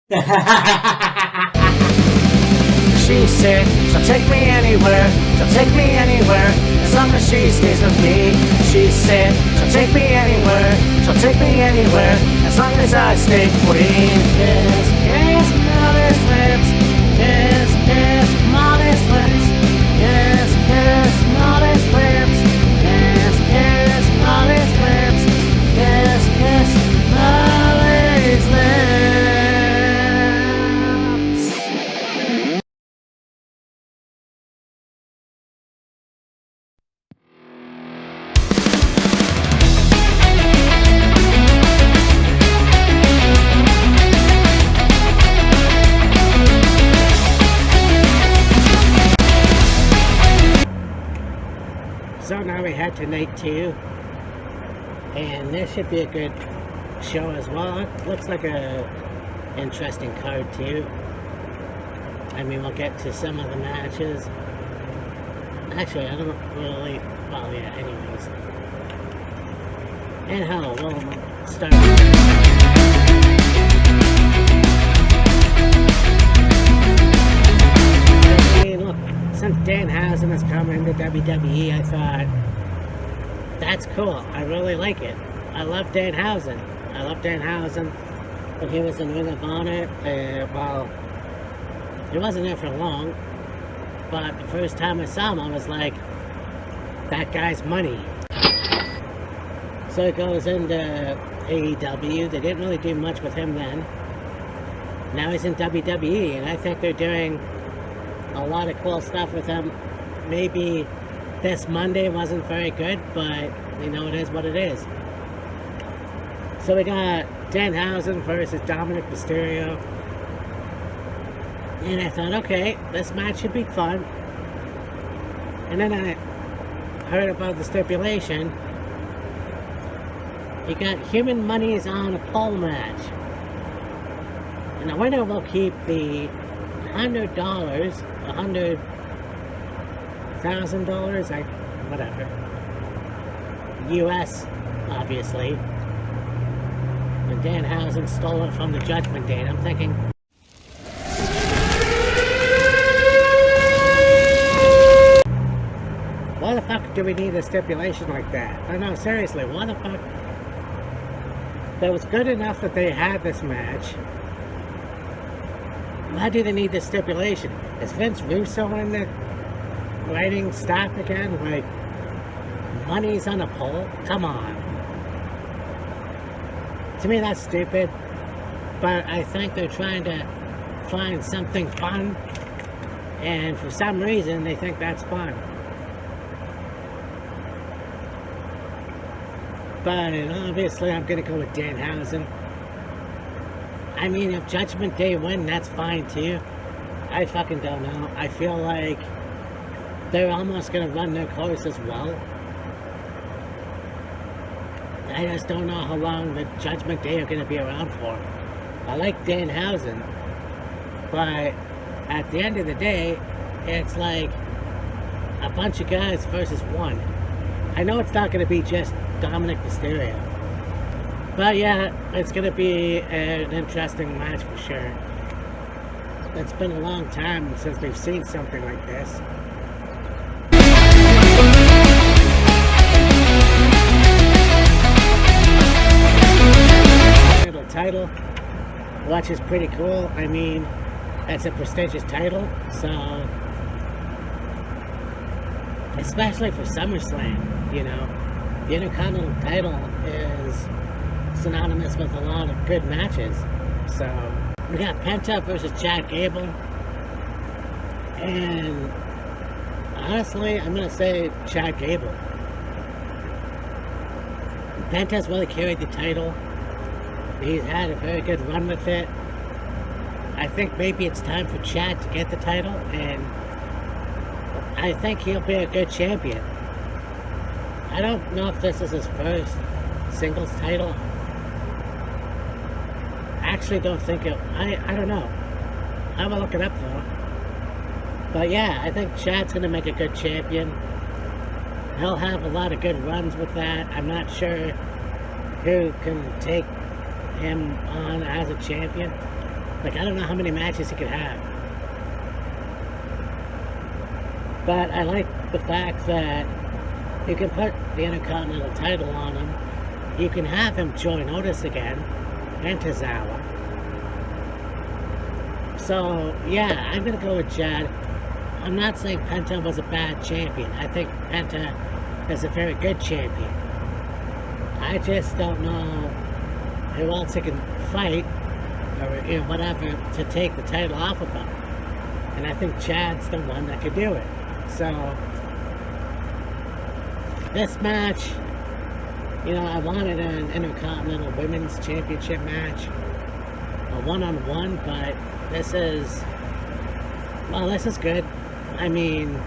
She said she'll take me anywhere, she'll take me anywhere, as long as she stays with me. She said she'll take me anywhere, she'll take me anywhere, as long as I stay queen. Kiss, kiss, mother's lips, kiss, kiss, mother's lips, kiss, kiss, mother's lips, kiss, kiss, mother's lips, kiss, kiss, mother's lips. So now we head to night 2, and this should be a good show as well. It looks like a interesting card too. I mean, we'll get to some of the matches. Actually, I don't really, well yeah, anyways. And hell, we'll start. Since Danhausen has come into WWE, I thought, that's cool. I really like it. I love Danhausen. I love Danhausen when he was in Ring of Honor. Well, he wasn't there for long, but the first time I saw him, I was like, that guy's money. So it goes into AEW. They didn't really do much with him then. Now he's in WWE, and I think they're doing a lot of cool stuff with him. Maybe this Monday wasn't very good, but you know, it is what it is. So we got Danhausen versus Dominic Mysterio, and I thought, okay, this match should be fun. And then I heard about the stipulation. You got Human Money's on a pole match, and the winner will keep the $100, $100,000, whatever, US, obviously. And Danhausen stole it from the Judgment Day, and I'm thinking, why the fuck do we need a stipulation like that? I know, seriously, why the fuck? That was good enough that they had this match. Why do they need this stipulation? Is Vince Russo in the writing staff again? Like, money's on a pole? Come on. To me, that's stupid. But I think they're trying to find something fun. And for some reason, they think that's fun. But obviously, I'm going to go with Danhausen. I mean, if Judgment Day win, that's fine too. I fucking don't know. I feel like they're almost gonna run their course as well. I just don't know how long the Judgment Day are gonna be around for. I like Danhausen, but at the end of the day, it's like a bunch of guys versus one. I know it's not gonna be just Dominic Mysterio. But yeah, it's going to be an interesting match for sure. It's been a long time since we've seen something like this. Title, which is pretty cool. I mean, it's a prestigious title, so especially for Summerslam, you know, the Intercontinental title is synonymous with a lot of good matches. So we got Penta versus Chad Gable, and honestly, I'm gonna say Chad Gable. Penta's really carried the title. He's had a very good run with it. I think maybe it's time for Chad to get the title, and I think he'll be a good champion. I don't know if this is his first singles title. Actually don't think it, I don't know. I will look it up though. But yeah, I think Chad's gonna make a good champion. He'll have a lot of good runs with that. I'm not sure who can take him on as a champion. Like, I don't know how many matches he could have. But I like the fact that you can put the Intercontinental title on him. You can have him join Otis again, and Tozawa. So, yeah, I'm going to go with Jed. I'm not saying Penta was a bad champion. I think Penta is a very good champion. I just don't know who else he can fight, or whatever, to take the title off of him. And I think Chad's the one that could do it. So, this match, I wanted an Intercontinental Women's Championship match, a one-on-one, but this is good. I mean,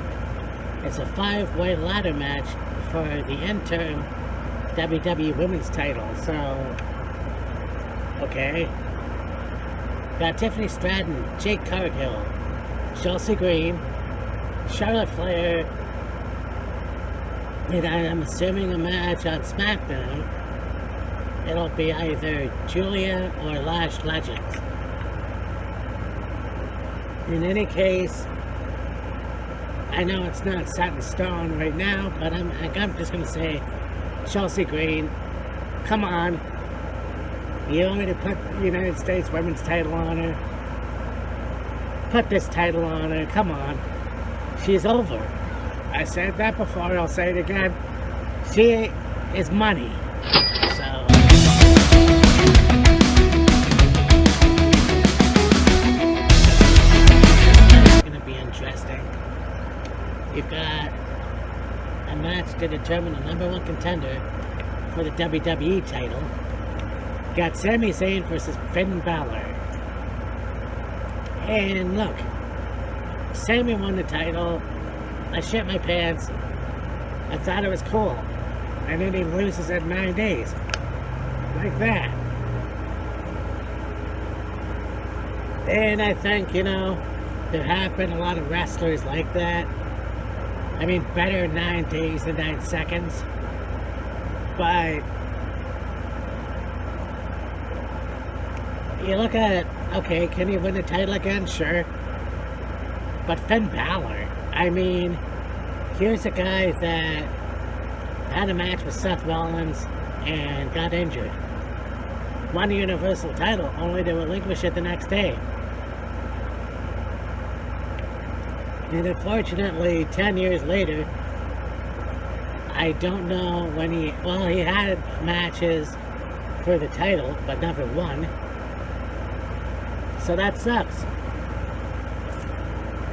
it's a 5-way ladder match for the interim WWE Women's title, so, okay. Got Tiffany Stratton, Jade Cargill, Chelsea Green, Charlotte Flair, and I'm assuming a match on SmackDown. It'll be either Julia or Lash Legends. In any case, I know it's not set in stone right now, but I'm just going to say Chelsea Green, come on. You already put the United States Women's title on her. Put this title on her, come on. She's over. I said that before, I'll say it again. She is money. So, it's going to be interesting. You've got a match to determine the #1 contender for the WWE title. You got Sami Zayn versus Finn Balor. And look, Sami won the title. I shit my pants. I thought it was cool. And then he loses at 9 days. Like that. And I think, there have been a lot of wrestlers like that. I mean, better 9 days than 9 seconds. But you look at, okay, can he win the title again? Sure. But Finn Balor, I mean, here's a guy that had a match with Seth Rollins and got injured. Won the Universal title, only to relinquish it the next day. And unfortunately, 10 years later, I don't know when he had matches for the title, but never won. So that sucks.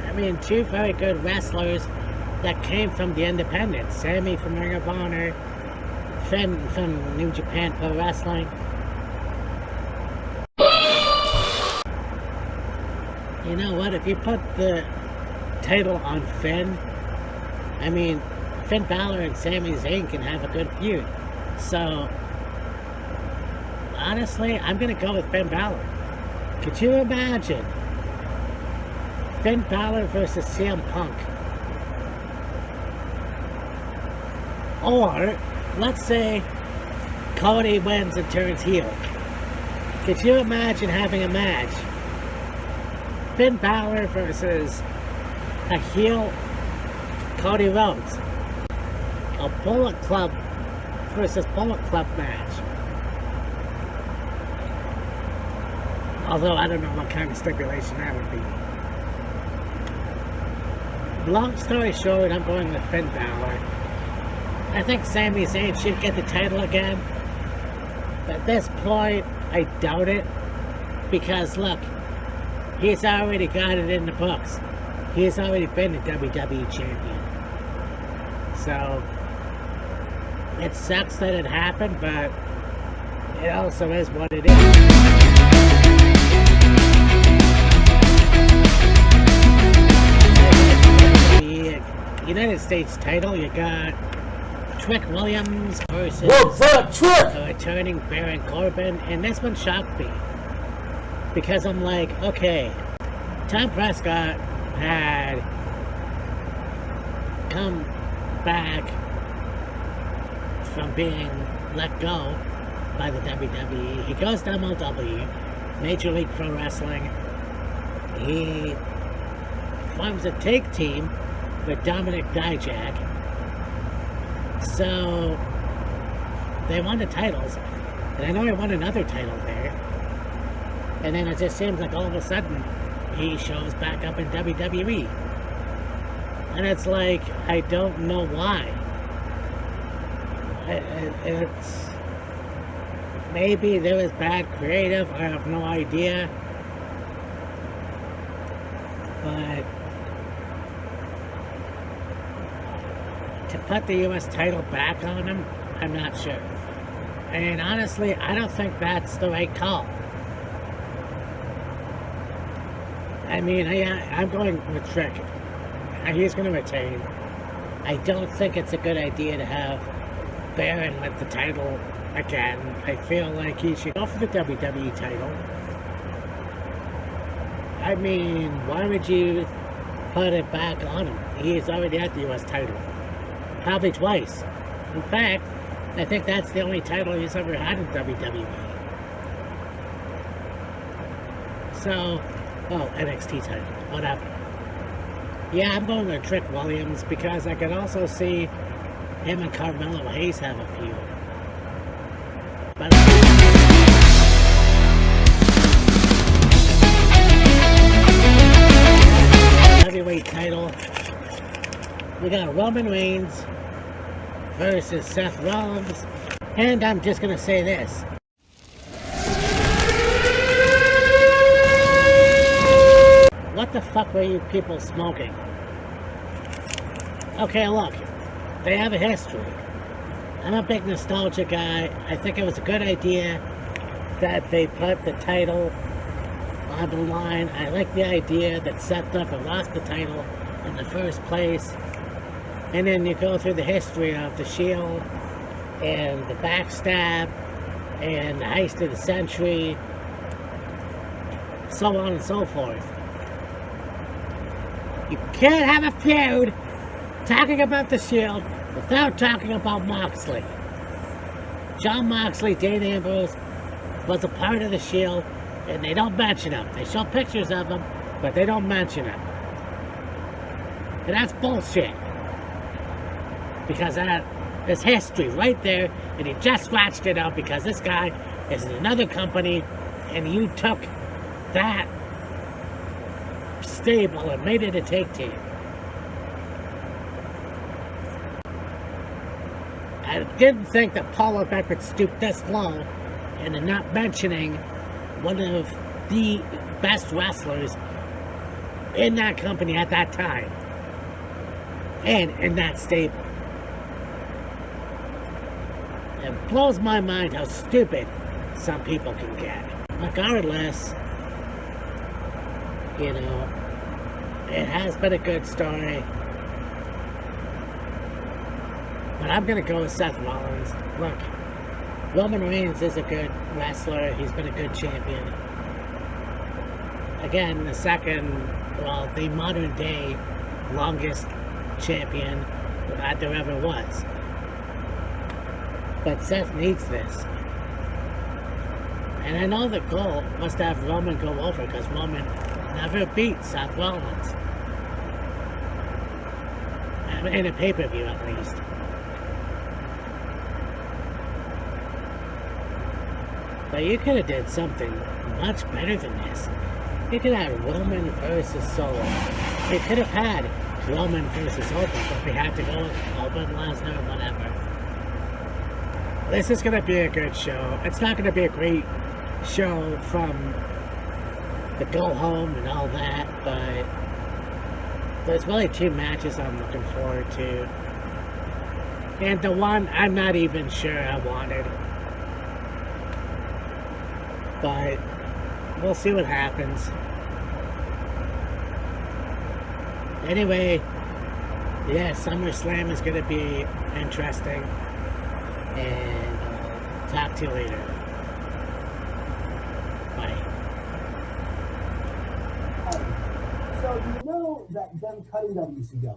I mean, 2 very good wrestlers that came from the independents. Sami from Ring of Honor, Finn from New Japan Pro Wrestling. You know what? If you put the title on Finn, I mean, Finn Balor and Sami Zayn can have a good feud. So, honestly, I'm going to go with Finn Balor. Could you imagine Finn Balor versus CM Punk? Or, let's say Cody wins and turns heel. Could you imagine having a match? Finn Balor versus a heel Cody Rhodes. A Bullet Club versus Bullet Club match. Although I don't know what kind of stipulation that would be. Long story short, I'm going with Finn Balor. I think Sami Zayn should get the title again. But at this point, I doubt it. Because look, he's already got it in the books. He's already been the WWE champion. So, it sucks that it happened, but it also is what it is. The United States title, you got Trick Williams versus returning Baron Corbin, and this one shocked me. Because I'm like, okay, Tom Prescott had come back from being let go by the WWE. He goes to MLW, Major League Pro Wrestling. He forms a tag team with Dominic Dijak. So they won the titles, and I know he won another title there. And then it just seems like all of a sudden he shows back up in WWE. And it's like, I don't know why. It's maybe there was bad creative, I have no idea. But to put the US title back on him, I'm not sure. And honestly, I don't think that's the right call. I mean, I'm going with Trick. He's going to retain. I don't think it's a good idea to have Baron with the title again. I feel like he should go for the WWE title. I mean, why would you put it back on him? He's already at the US title. Probably twice. In fact, I think that's the only title he's ever had in WWE. So, oh, NXT title, whatever. Yeah, I'm going with Trick Williams because I could also see him and Carmelo Hayes have a feud. But heavyweight title, we got Roman Reigns versus Seth Rollins, and I'm just gonna say this. What the fuck were you people smoking? Okay, look, they have a history. I'm a big nostalgia guy. I think it was a good idea that they put the title on the line. I like the idea that Seth never lost the title in the first place. And then you go through the history of the Shield and the backstab and the heist of the century, so on and so forth. You can't have a feud talking about the Shield without talking about Moxley. John Moxley, Dean Ambrose, was a part of the Shield, and they don't mention him. They show pictures of him, but they don't mention him. And that's bullshit. Because there's history right there, and you just scratched it out because this guy is in another company, and you took that stable and made it a tag team. I didn't think that Paul Levesque would stoop this low into not mentioning one of the best wrestlers in that company at that time and in that stable. It blows my mind how stupid some people can get. Regardless, you know, it has been a good story. But I'm going to go with Seth Rollins. Look, Roman Reigns is a good wrestler. He's been a good champion. Again, the modern day longest champion that there ever was. But Seth needs this. And I know the goal was to have Roman go over because Roman never beat Seth Rollins. In a pay-per-view at least. But you could have did something much better than this. You could have Roman versus Solo. You could have had Roman versus Open, but we had to go with Open, Lesnar, whatever. This is going to be a good show. It's not going to be a great show from the go home and all that, but there's really two matches I'm looking forward to. And the one I'm not even sure I wanted. But we'll see what happens. Anyway, yeah, Summerslam is going to be interesting. And I'll talk to you later. Bye. So you know that them cutting WCW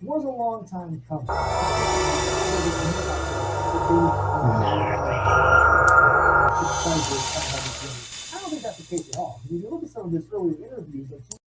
was a long time coming. I don't think that's case at all. If you look at some of his earlier interviews, like